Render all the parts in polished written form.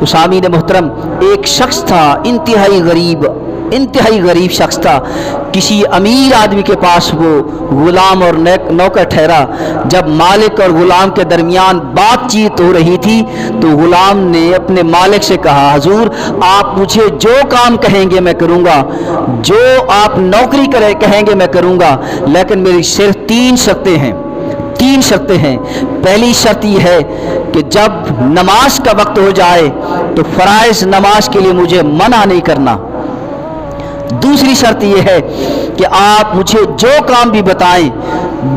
تو سامعین محترم، ایک شخص تھا انتہائی غریب شخص تھا، کسی امیر آدمی کے پاس وہ غلام اور نوکر ٹھہرا۔ جب مالک اور غلام کے درمیان بات چیت ہو رہی تھی تو غلام نے اپنے مالک سے کہا، حضور آپ مجھے جو کام کہیں گے میں کروں گا، جو آپ نوکری کہیں گے میں کروں گا، لیکن میری صرف تین شرطیں ہیں۔ پہلی شرط یہ ہے کہ جب نماز کا وقت ہو جائے تو فرائض نماز کے لیے مجھے منع نہیں کرنا۔ دوسری شرط یہ ہے کہ آپ مجھے جو کام بھی بتائیں،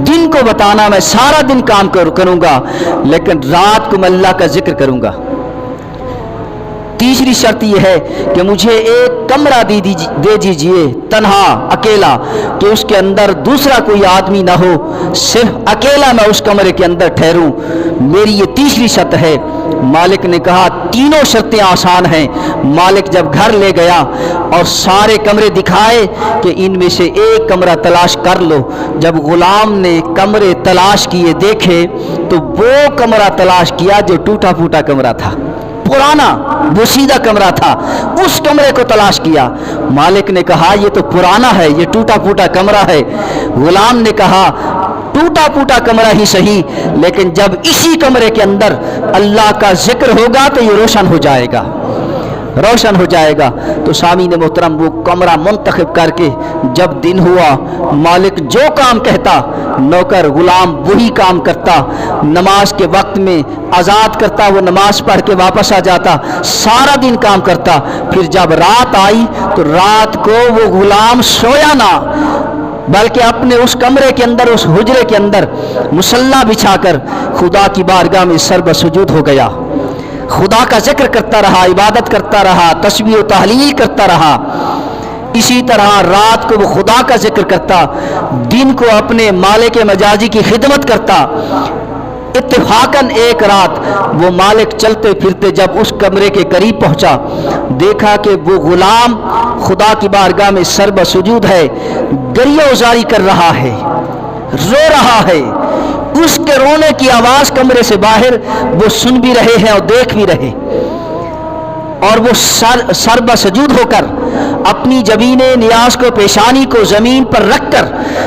دن کو بتانا میں سارا دن کام کروں گا، لیکن رات کو میں اللہ کا ذکر کروں گا۔ تیسری شرط یہ ہے کہ مجھے ایک کمرہ دے دیجئے تنہا اکیلا، کہ اس کے اندر دوسرا کوئی آدمی نہ ہو، صرف اکیلا میں اس کمرے کے اندر ٹھہروں، میری یہ تیسری شرط ہے۔ مالک نے کہا تینوں شرطیں آسان ہیں۔ مالک جب گھر لے گیا اور سارے کمرے دکھائے کہ ان میں سے ایک کمرہ تلاش کر لو، جب غلام نے کمرے تلاش کیے دیکھے تو وہ کمرہ تلاش کیا جو ٹوٹا پھوٹا کمرہ تھا، پرانا بوسیدہ کمرہ تھا، اس کمرے کو تلاش کیا۔ مالک نے کہا یہ تو پرانا ہے، یہ ٹوٹا پھوٹا کمرہ ہے۔ غلام نے کہا ٹوٹا پھوٹا کمرہ ہی صحیح، لیکن جب اسی کمرے کے اندر اللہ کا ذکر ہوگا تو یہ روشن ہو جائے گا۔ تو سامعین محترم، وہ کمرہ منتخب کر کے جب دن ہوا، مالک جو کام کہتا نوکر غلام وہی کام کرتا، نماز کے وقت میں آزاد کرتا، وہ نماز پڑھ کے واپس آ جاتا، سارا دن کام کرتا۔ پھر جب رات آئی تو رات کو وہ غلام سویا نہ، بلکہ اپنے اس کمرے کے اندر، اس حجرے کے اندر مصلی بچھا کر خدا کی بارگاہ میں سر بسجود ہو گیا، خدا کا ذکر کرتا رہا، عبادت کرتا رہا، تسبیح و تحلیل کرتا رہا۔ اسی طرح رات کو وہ خدا کا ذکر کرتا، دن کو اپنے مالک مجازی کی خدمت کرتا۔ اتفاقاً ایک رات وہ مالک چلتے پھرتے جب اس کمرے کے قریب پہنچا، دیکھا کہ وہ غلام خدا کی بارگاہ میں سر بسجود ہے، گریہ وزاری کر رہا ہے، رو رہا ہے۔ اس کے رونے کی آواز کمرے سے باہر وہ سن بھی رہے ہیں اور دیکھ بھی رہے، اور وہ سر بسجود ہو کر اپنی جبین نیاز کو، پیشانی کو زمین پر رکھ کر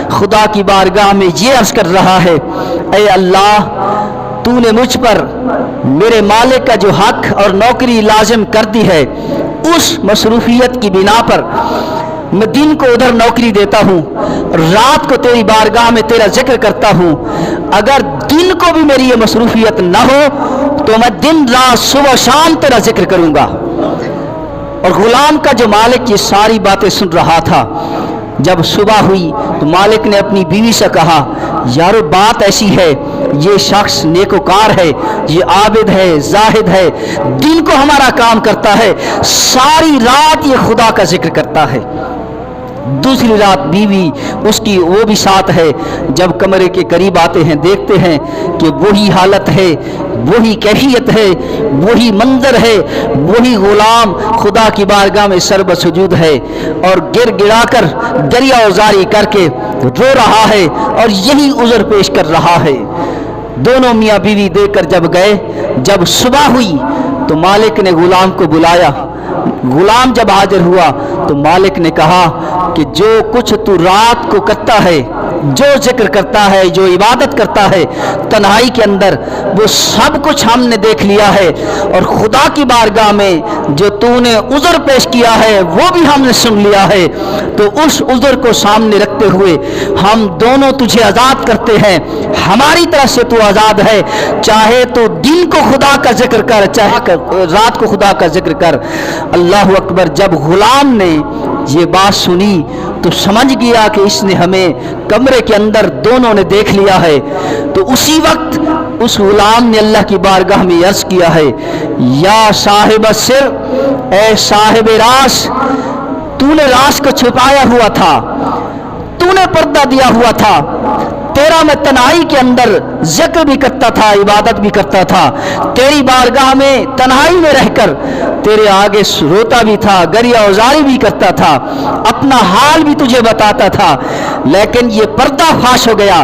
خدا کی بارگاہ میں یہ عرض کر رہا ہے، اے اللہ تو نے مجھ پر میرے مالک کا جو حق اور نوکری لازم کر دی ہے، اس مصروفیت کی بنا پر میں دن کو ادھر نوکری دیتا ہوں، رات کو تیری بارگاہ میں تیرا ذکر کرتا ہوں، اگر دن کو بھی میری یہ مصروفیت نہ ہو تو میں دن رات صبح شام تیرا ذکر کروں گا۔ اور غلام کا جو مالک یہ ساری باتیں سن رہا تھا، جب صبح ہوئی تو مالک نے اپنی بیوی سے کہا، یارو بات ایسی ہے، یہ شخص نیکوکار ہے، یہ عابد ہے، زاہد ہے، دن کو ہمارا کام کرتا ہے، ساری رات یہ خدا کا ذکر کرتا ہے۔ دوسری رات بیوی اس کی وہ بھی ساتھ ہے، جب کمرے کے قریب آتے ہیں دیکھتے ہیں کہ وہی حالت ہے، وہی کیفیت ہے، وہی منظر ہے، وہی غلام خدا کی بارگاہ میں سر بسجود ہے اور گر گڑا کر گریہ وزاری کر کے رو رہا ہے اور یہی عذر پیش کر رہا ہے۔ دونوں میاں بیوی دیکھ کر جب گئے، جب صبح ہوئی تو مالک نے غلام کو بلایا۔ غلام جب حاضر ہوا تو مالک نے کہا کہ جو کچھ تو رات کو کرتا ہے، جو ذکر کرتا ہے، جو عبادت کرتا ہے تنہائی کے اندر، وہ سب کچھ ہم نے دیکھ لیا ہے، اور خدا کی بارگاہ میں جو تو نے عذر پیش کیا ہے وہ بھی ہم نے سن لیا ہے۔ تو اس عذر کو سامنے رکھتے ہوئے ہم دونوں تجھے آزاد کرتے ہیں، ہماری طرف سے تو آزاد ہے، چاہے تو دن کو خدا کا ذکر کر، چاہے رات کو خدا کا ذکر کر۔ اللہ اکبر۔ جب غلام نے یہ بات سنی تو سمجھ گیا کہ اس نے ہمیں کمرے کے اندر دونوں نے دیکھ لیا ہے، تو اسی وقت اس غلام نے اللہ کی بارگاہ میں عرض کیا ہے، یا صاحب السر، اے صاحب راز، تو نے راز کو چھپایا ہوا تھا، تو نے پردہ دیا ہوا تھا، تیرا میں تنہائی کے اندر ذکر بھی کرتا تھا، عبادت بھی کرتا تھا، تیری بارگاہ میں تنہائی میں رہ کر تیرے آگے روتا بھی تھا، گریہ وزاری بھی کرتا تھا، اپنا حال بھی تجھے بتاتا تھا، لیکن یہ پردہ فاش ہو گیا،